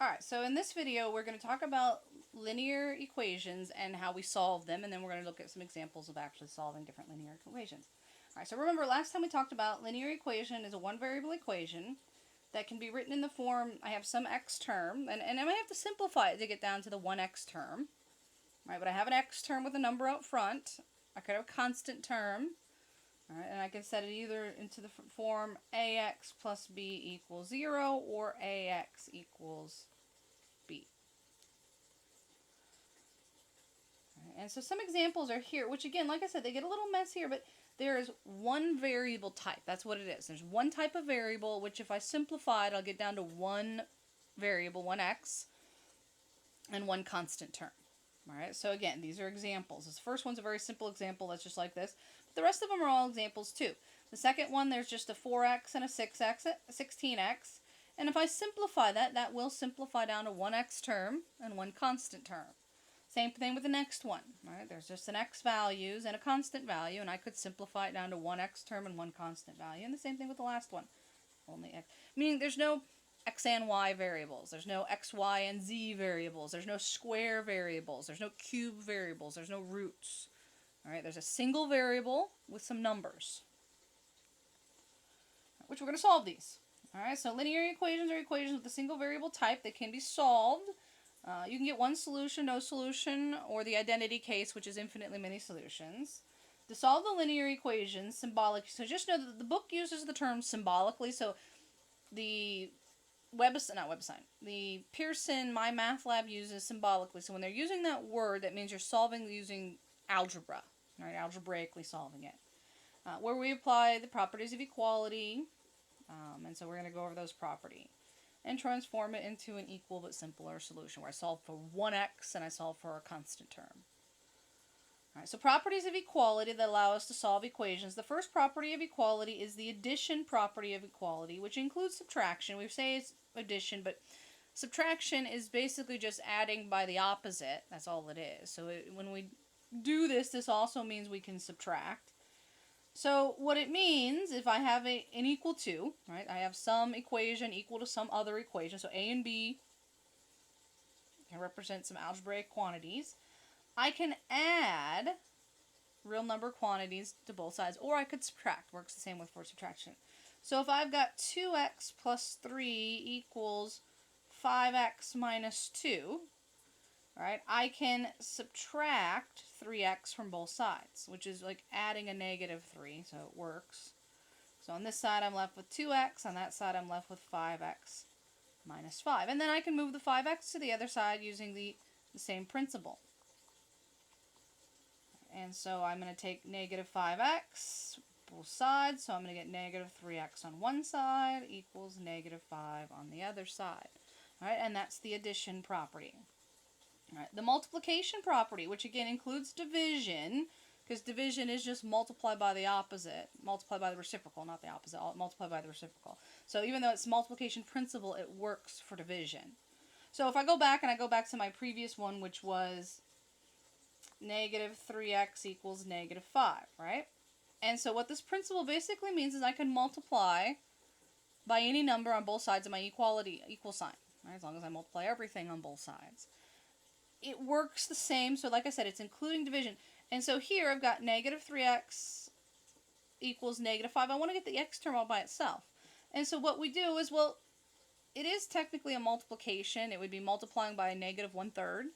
Alright, so in this video we're going to talk about linear equations and how we solve them, and then we're going to look at some examples of actually solving different linear equations. Alright, so remember last time we talked about linear equation is a one-variable equation that can be written in the form, I have some x term, and I might have to simplify it to get down to the 1x term. Right, but I have an x term with a number out front. I could have a constant term. Alright, and I can set it either into the form ax plus b equals 0 or ax equals b. Right, and so some examples are here, which again, like I said, they get a little messier, but there is one variable type. That's what it is. There's one type of variable, which if I simplify it, I'll get down to one variable, one x, and one constant term. Alright, so again, these are examples. This first one's a very simple example that's just like this. But the rest of them are all examples too. The second one, there's just a 4x and a 6x, 16x. And if I simplify that, that will simplify down to one x term and one constant term. Same thing with the next one. Right? There's just an x values and a constant value, and I could simplify it down to one x term and one constant value. And the same thing with the last one. Only x. Meaning there's no x and y variables. There's no x, y, and z variables. There's no square variables. There's no cube variables. There's no roots. All right, there's a single variable with some numbers, which we're going to solve these. All right, so linear equations are equations with a single variable type that can be solved. You can get one solution, no solution, or the identity case, which is infinitely many solutions. To solve the linear equations, symbolic. So just know that the book uses the term symbolically. So the the Pearson My Math Lab uses symbolically. So when they're using that word, that means you're solving using algebra, right? Algebraically solving it. Where we apply the properties of equality, and so we're going to go over those properties, and transform it into an equal but simpler solution, where I solve for 1x and I solve for a constant term. Alright, so properties of equality that allow us to solve equations. The first property of equality is the addition property of equality, which includes subtraction. We say it's addition, but subtraction is basically just adding by the opposite. That's all it is. So when we do this, this also means we can subtract. So what it means, if I have an equal to, right, I have some equation equal to some other equation, so a and b can represent some algebraic quantities. I can add real number quantities to both sides, or I could subtract. Works the same with for subtraction. So if I've got 2x plus 3 equals 5x minus 2, right, I can subtract 3x from both sides, which is like adding a negative 3, so it works. So on this side I'm left with 2x, on that side I'm left with 5x minus 5. And then I can move the 5x to the other side using the same principle. And so I'm going to take negative 5x, both sides, so I'm going to get negative 3x on one side equals negative 5 on the other side. Alright, and that's the addition property. Alright, the multiplication property, which again includes division, because division is just multiply by the opposite, multiply by the reciprocal, not the opposite, multiply by the reciprocal. So even though it's multiplication principle, it works for division. So if I go back and I go back to my previous one, which was negative 3x equals negative 5, right? And so what this principle basically means is I can multiply by any number on both sides of my equal sign, right? As long as I multiply everything on both sides. It works the same, so like I said, it's including division. And so here I've got negative 3x equals negative 5. I want to get the x term all by itself. And so what we do is, well, it is technically a multiplication. It would be multiplying by a negative 1/3.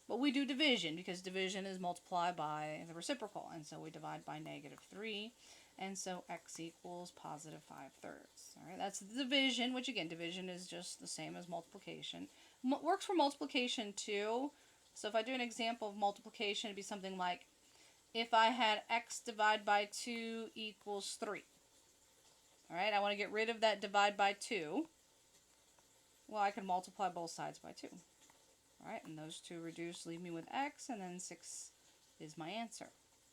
But we do division, because division is multiplied by the reciprocal. And so we divide by negative 3. And so x equals positive 5/3. All right, that's the division, which again, division is just the same as multiplication. Works for multiplication too. So if I do an example of multiplication, it'd be something like, if I had x divided by 2 equals 3. All right, I want to get rid of that divide by 2. Well, I can multiply both sides by 2. Alright, and those two reduce, leave me with x, and then 6 is my answer.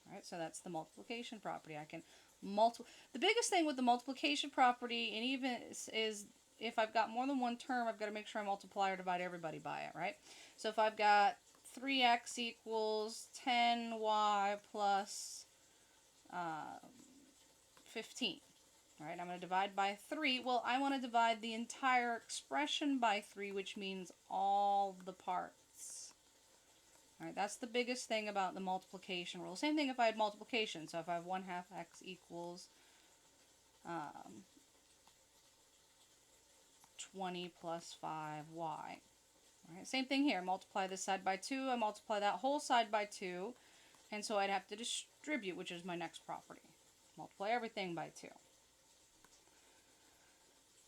Alright, so that's the multiplication property. I can the biggest thing with the multiplication property, and even is if I've got more than one term, I've got to make sure I multiply or divide everybody by it, right? So if I've got 3x equals 10y plus 15. All right, I'm going to divide by 3. Well, I want to divide the entire expression by 3, which means all the parts. All right, that's the biggest thing about the multiplication rule. Same thing if I had multiplication. So if I have 1/2 x equals 20 plus 5y. All right, same thing here. Multiply this side by 2. I multiply that whole side by 2. And so I'd have to distribute, which is my next property. Multiply everything by 2.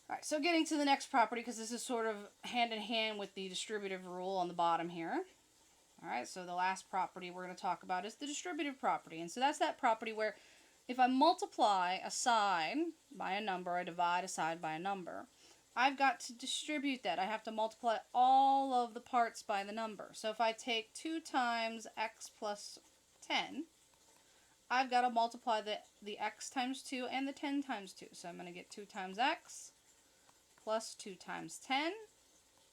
Alright, so getting to the next property, because this is sort of hand in hand with the distributive rule on the bottom here. Alright, so the last property we're going to talk about is the distributive property. And so that's that property where if I multiply a side by a number, I divide a side by a number, I've got to distribute that. I have to multiply all of the parts by the number. So if I take 2 times x plus 10, I've got to multiply the x times 2 and the 10 times 2. So I'm going to get 2 times x plus 2 times 10,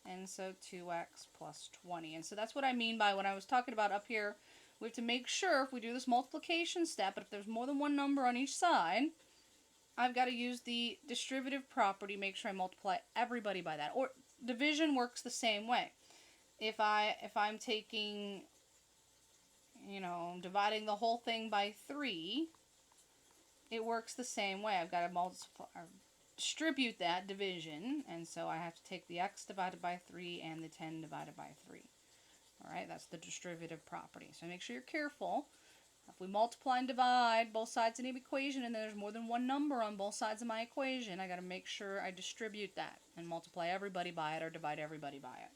and so 2x plus 20. And so that's what I mean by when I was talking about up here, we have to make sure if we do this multiplication step, but if there's more than one number on each side, I've got to use the distributive property, make sure I multiply everybody by that. Or division works the same way. If I'm taking, dividing the whole thing by 3, it works the same way. I've got to distribute that division, and so I have to take the x divided by 3 and the 10 divided by 3. Alright, that's the distributive property. So make sure you're careful. If we multiply and divide both sides of an equation and there's more than one number on both sides of my equation, I got to make sure I distribute that and multiply everybody by it or divide everybody by it.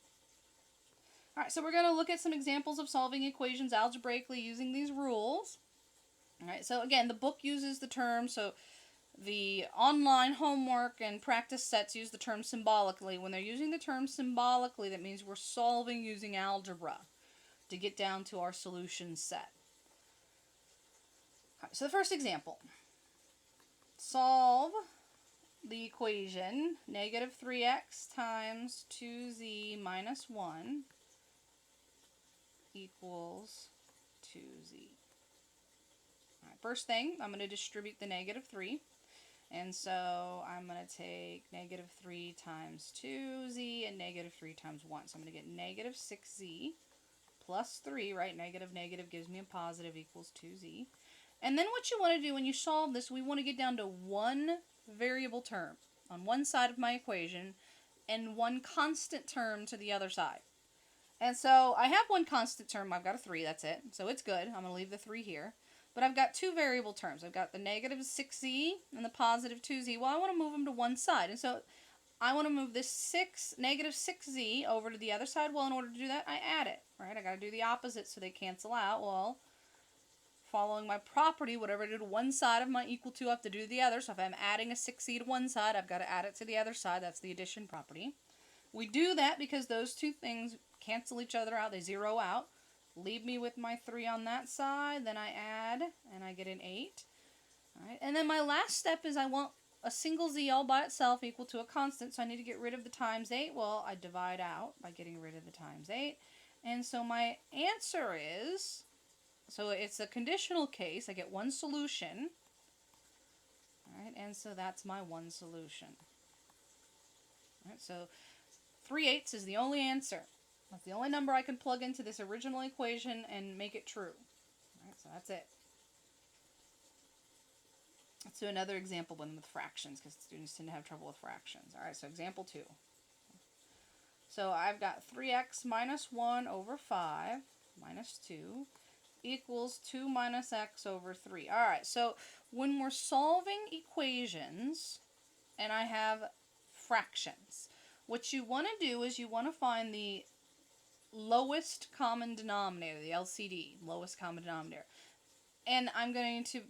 Alright, so we're going to look at some examples of solving equations algebraically using these rules. Alright, so again, the book uses the term, so the online homework and practice sets use the term symbolically. When they're using the term symbolically, that means we're solving using algebra to get down to our solution set. Alright, so the first example. Solve the equation negative 3x times 2z minus 1 equals 2z. Alright, first thing, I'm going to distribute the negative 3. And so I'm going to take negative 3 times 2z and negative 3 times 1. So I'm going to get negative 6z plus 3, right? Negative gives me a positive equals 2z. And then what you want to do when you solve this, we want to get down to one variable term on one side of my equation and one constant term to the other side. And so I have one constant term. I've got a 3. That's it. So it's good. I'm going to leave the 3 here. But I've got two variable terms. I've got the negative 6z and the positive 2z. Well, I want to move them to one side. And so I want to move this negative 6z over to the other side. Well, in order to do that, I add it. Right? I got to do the opposite so they cancel out. Well, following my property, whatever I do to one side of my equal to, I have to do the other. So if I'm adding a 6z to one side, I've got to add it to the other side. That's the addition property. We do that because those two things cancel each other out. They zero out. Leave me with my 3 on that side, then I add, and I get an 8. All right, and then my last step is I want a single z all by itself equal to a constant, so I need to get rid of the times 8. Well, I divide out by getting rid of the times 8. And so my answer is, so it's a conditional case, I get one solution. All right, and so that's my one solution. All right, so 3/8 is the only answer. That's the only number I can plug into this original equation and make it true. All right, so that's it. Let's do another example one with fractions because students tend to have trouble with fractions. All right, so example 2. So I've got 3x minus 1 over 5 minus 2 equals 2 minus x over 3. All right, so when we're solving equations and I have fractions, what you want to do is you want to find the lowest common denominator, the LCD, lowest common denominator. And I'm going to,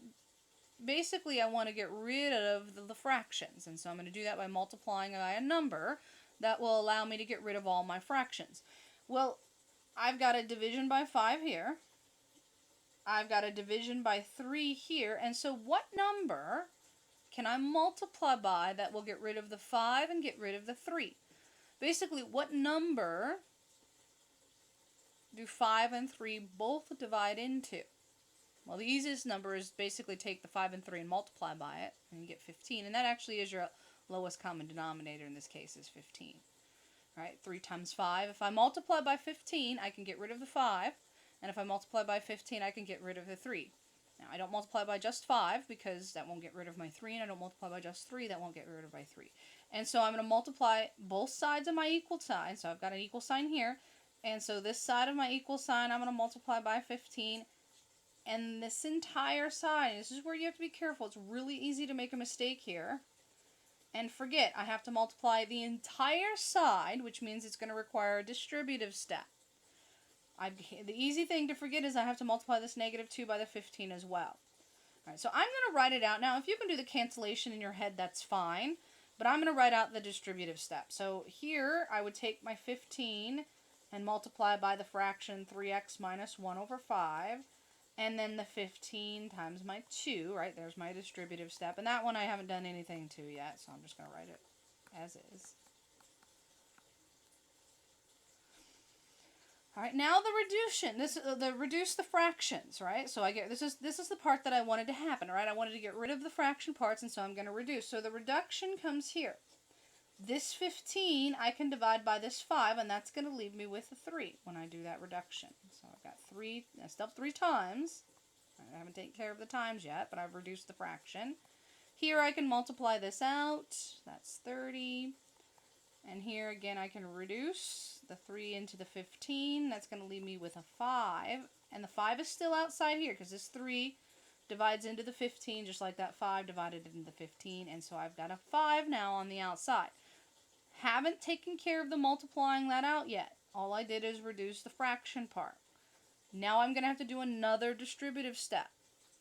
basically I want to get rid of the fractions. And so I'm going to do that by multiplying by a number that will allow me to get rid of all my fractions. Well, I've got a division by 5 here. I've got a division by 3 here. And so what number can I multiply by that will get rid of the 5 and get rid of the 3? Basically, what number do 5 and 3 both divide into? Well, the easiest number is basically take the 5 and 3 and multiply by it, and you get 15. And that actually is your lowest common denominator in this case, is 15. All right, 3 times 5. If I multiply by 15, I can get rid of the 5. And if I multiply by 15, I can get rid of the 3. Now, I don't multiply by just 5 because that won't get rid of my 3, and I don't multiply by just 3, that won't get rid of my 3. And so I'm going to multiply both sides of my equal sign. So I've got an equal sign here. And so this side of my equal sign, I'm going to multiply by 15. And this entire side, this is where you have to be careful. It's really easy to make a mistake here. And forget, I have to multiply the entire side, which means it's going to require a distributive step. The easy thing to forget is I have to multiply this -2 by the 15 as well. All right, so I'm going to write it out. Now, if you can do the cancellation in your head, that's fine. But I'm going to write out the distributive step. So here, I would take my 15 and multiply by the fraction 3x minus 1 over 5. And then the 15 times my 2, right? There's my distributive step. And that one I haven't done anything to yet, so I'm just going to write it as is. All right, now the reduction. Reduce the fractions, right? So I get this is the part that I wanted to happen, right? I wanted to get rid of the fraction parts, and so I'm going to reduce. So the reduction comes here. This 15 I can divide by this 5, and that's going to leave me with a 3 when I do that reduction. So I've got 3, I still have 3 times. I haven't taken care of the times yet, but I've reduced the fraction. Here I can multiply this out. That's 30. And here again I can reduce the 3 into the 15. That's going to leave me with a 5. And the 5 is still outside here because this 3 divides into the 15 just like that 5 divided into the 15. And so I've got a 5 now on the outside. Haven't taken care of the multiplying that out yet. All I did is reduce the fraction part. Now I'm going to have to do another distributive step.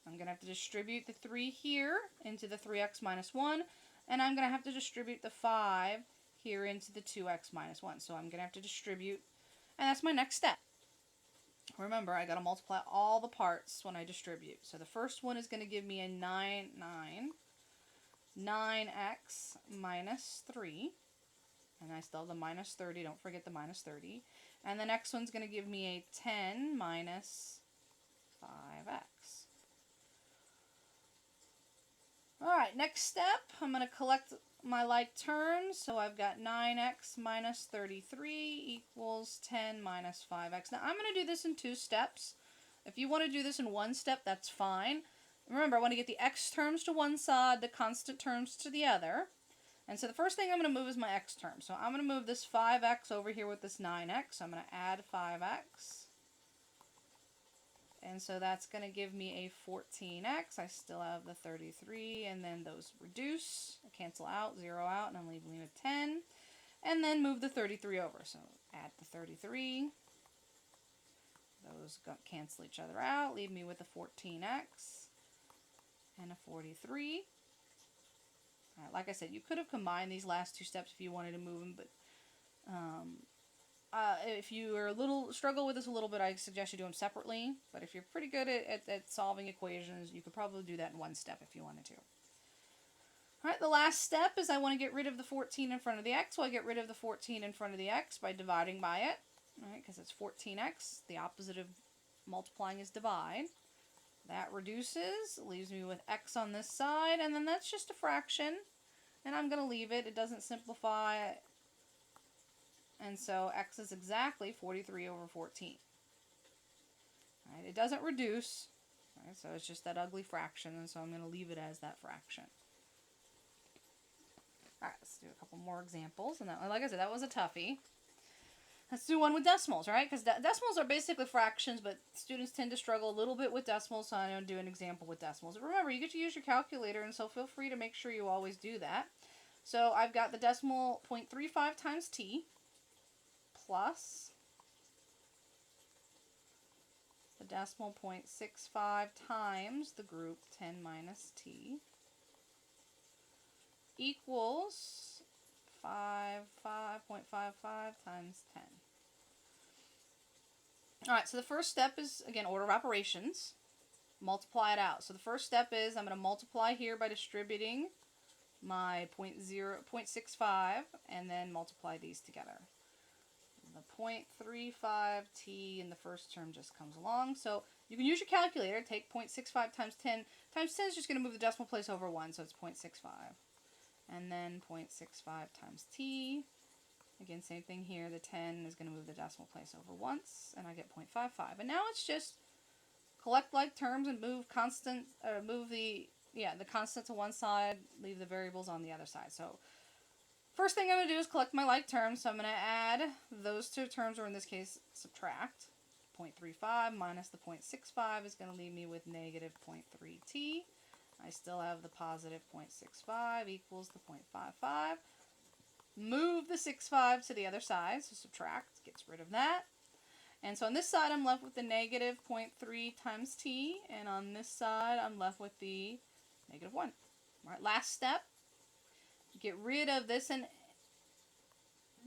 I'm going to have to distribute the 3 here into the 3x minus 1. And I'm going to have to distribute the 5 here into the 2x minus 1. So I'm going to have to distribute, and that's my next step. Remember, I got to multiply all the parts when I distribute. So the first one is going to give me a 9x minus 3. And I still have the minus 30. Don't forget the minus 30. And the next one's going to give me a 10 minus 5x. Alright, next step, I'm going to collect my like terms. So I've got 9x minus 33 equals 10 minus 5x. Now I'm going to do this in 2 steps. If you want to do this in 1 step, that's fine. Remember, I want to get the x terms to one side, the constant terms to the other. And so the first thing I'm going to move is my x term. So I'm going to move this 5x over here with this 9x. So I'm going to add 5x. And so that's going to give me a 14x. I still have the 33, and then those reduce, cancel out, 0 out, and I'm leaving me with 10. And then move the 33 over. So add the 33. Those cancel each other out, leave me with a 14x and a 43. All right, like I said, you could have combined these last 2 steps if you wanted to move them, but if you are struggle with this a little bit, I suggest you do them separately. But if you're pretty good at solving equations, you could probably do that in 1 step if you wanted to. All right, the last step is I want to get rid of the 14 in front of the x. So I get rid of the 14 in front of the x by dividing by it. All right, because it's 14x. The opposite of multiplying is divide. That reduces, leaves me with x on this side, and then that's just a fraction. And I'm going to leave it. It doesn't simplify. And so x is exactly 43 over 14. All right, it doesn't reduce. All right, so it's just that ugly fraction, and so I'm going to leave it as that fraction. All right, let's do a couple more examples. And that, like I said, that was a toughie. Let's do one with decimals, right? Because decimals are basically fractions, but students tend to struggle a little bit with decimals, so I'm going to do an example with decimals. Remember, you get to use your calculator, and so feel free to make sure you always do that. So I've got the decimal 0.35 times t plus the decimal 0.65 times the group 10 minus t equals 0.55 times 10. Alright, so the first step is, again, order of operations. Multiply it out. So the first step is I'm going to multiply here by distributing my 0.65 and then multiply these together. The 0.35t, and the first term just comes along. So you can use your calculator. Take 0.65 times 10. Times 10 is just going to move the decimal place over 1, so it's 0.65. And then 0.65 times t. Again, same thing here. The 10 is going to move the decimal place over once, and I get 0.55. And now it's just collect like terms and move the constant to one side, leave the variables on the other side. So first thing I'm going to do is collect my like terms. So I'm going to add those two terms, or in this case, subtract. 0.35 minus the 0.65 is going to leave me with negative 0.3t. I still have the positive 0.65 equals the 0.55. Move the 65 to the other side, so subtract gets rid of that. And so on this side, I'm left with the negative 0.3 times t, and on this side, I'm left with the negative 1. All right, last step, get rid of this and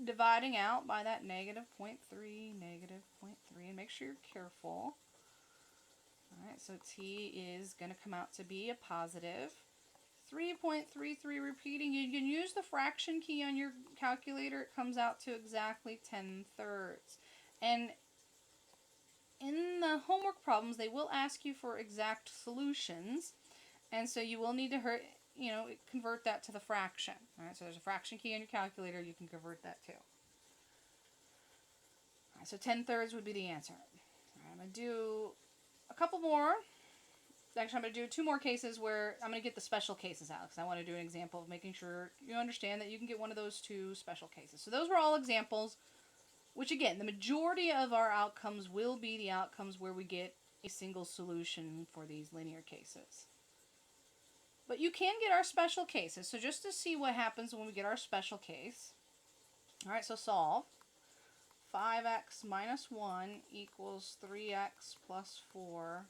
dividing out by that negative 0.3, and make sure you're careful. All right, so t is going to come out to be a positive 3.33. Repeating, you can use the fraction key on your calculator. It comes out to exactly 10/3. And in the homework problems, they will ask you for exact solutions, and so you will need to convert that to the fraction. All right, so there's a fraction key on your calculator. You can convert that too. All right, so 10/3 would be the answer. All right, I'm going to do a couple more. Actually, I'm going to do 2 more cases where I'm going to get the special cases out, because I want to do an example of making sure you understand that you can get one of those 2 special cases. So those were all examples, which again, the majority of our outcomes will be the outcomes where we get a single solution for these linear cases. But you can get our special cases. So just to see what happens when we get our special case. All right, so solve. 5x minus 1 equals 3x plus 4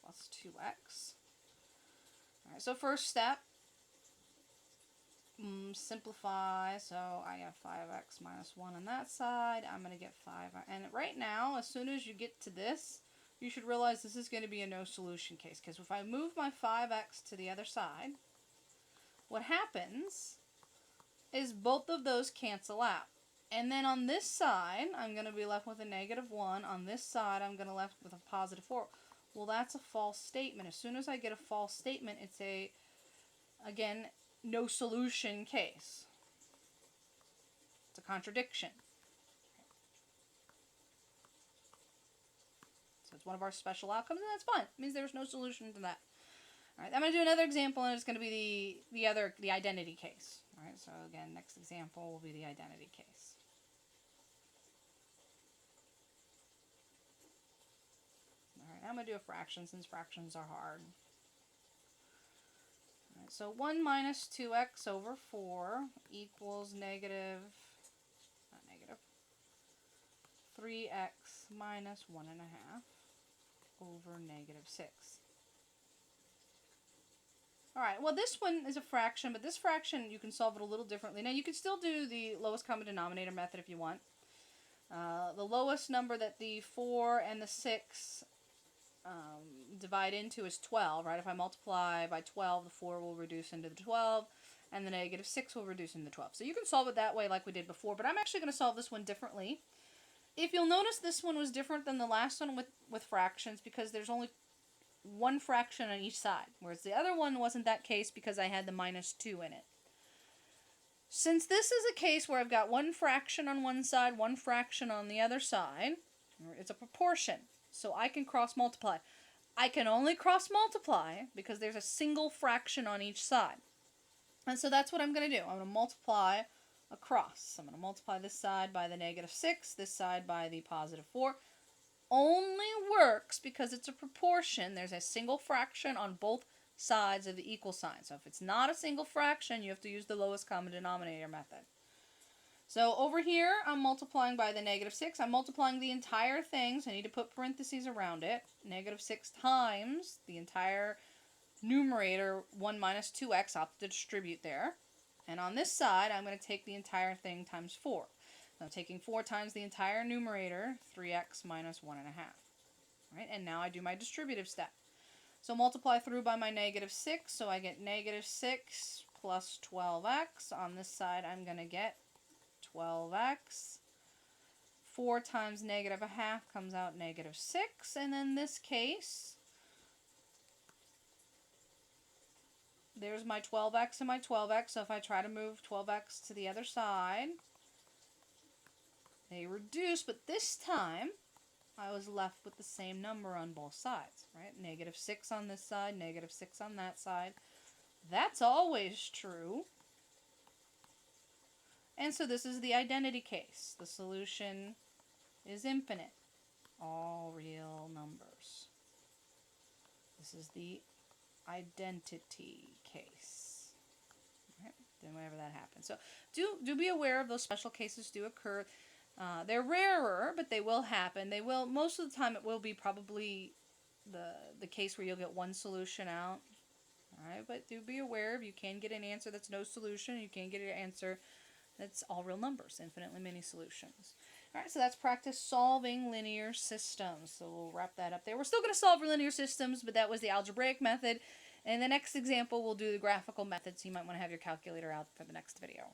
plus 2x. All right, so first step, simplify. So I have 5x minus 1 on that side. I'm going to get 5. And right now, as soon as you get to this, you should realize this is going to be a no solution case. Because if I move my 5x to the other side, what happens is both of those cancel out. And then on this side, I'm going to be left with a negative 1. On this side, I'm going to be left with a positive 4. Well, that's a false statement. As soon as I get a false statement, it's again, no solution case. It's a contradiction. So it's one of our special outcomes, and that's fine. It means there's no solution to that. All right, I'm going to do another example, and it's going to be the identity case. All right, so again, next example will be the identity case. Alright, I'm going to do a fraction since fractions are hard. Alright, so 1 minus 2x over 4 equals negative 3x minus 1.5 over negative 6. Alright, well this one is a fraction, but this fraction you can solve it a little differently. Now you can still do the lowest common denominator method if you want. The lowest number that the 4 and the 6 divide into is 12, right? If I multiply by 12, the 4 will reduce into the 12, and the negative 6 will reduce into the 12. So you can solve it that way like we did before, but I'm actually going to solve this one differently. If you'll notice, this one was different than the last one with fractions because there's only one fraction on each side, whereas the other one wasn't that case because I had the minus 2 in it. Since this is a case where I've got one fraction on one side, one fraction on the other side, it's a proportion. So I can cross multiply. I can only cross multiply because there's a single fraction on each side. And so that's what I'm going to do. I'm going to multiply across. I'm going to multiply this side by the negative 6, this side by the positive 4. Only works because it's a proportion. There's a single fraction on both sides of the equal sign. So if it's not a single fraction, you have to use the lowest common denominator method. So over here, I'm multiplying by the negative 6. I'm multiplying the entire thing, so I need to put parentheses around it. Negative 6 times the entire numerator, 1 minus 2x. I'll have to distribute there. And on this side, I'm going to take the entire thing times 4. So I'm taking 4 times the entire numerator, 3x minus 1.5. Right? And now I do my distributive step. So multiply through by my negative 6, so I get negative 6 plus 12x. On this side, I'm going to get 12x. 4 times negative a half comes out negative 6. And in this case, there's my 12x and my 12x. So if I try to move 12x to the other side, they reduce, but this time I was left with the same number on both sides, right? Negative 6 on this side, negative 6 on that side. That's always true. And so this is the identity case. The solution is infinite. All real numbers. This is the identity case. Right? Then whenever that happens. So do be aware of those special cases do occur. They're rarer, but they will happen. They will, most of the time it will be probably the case where you'll get one solution out. Alright, but do be aware of you can get an answer that's no solution. You can get an answer that's all real numbers, infinitely many solutions. Alright, so that's practice solving linear systems. So we'll wrap that up there. We're still going to solve linear systems, but that was the algebraic method. And the next example, we'll do the graphical method, so you might want to have your calculator out for the next video.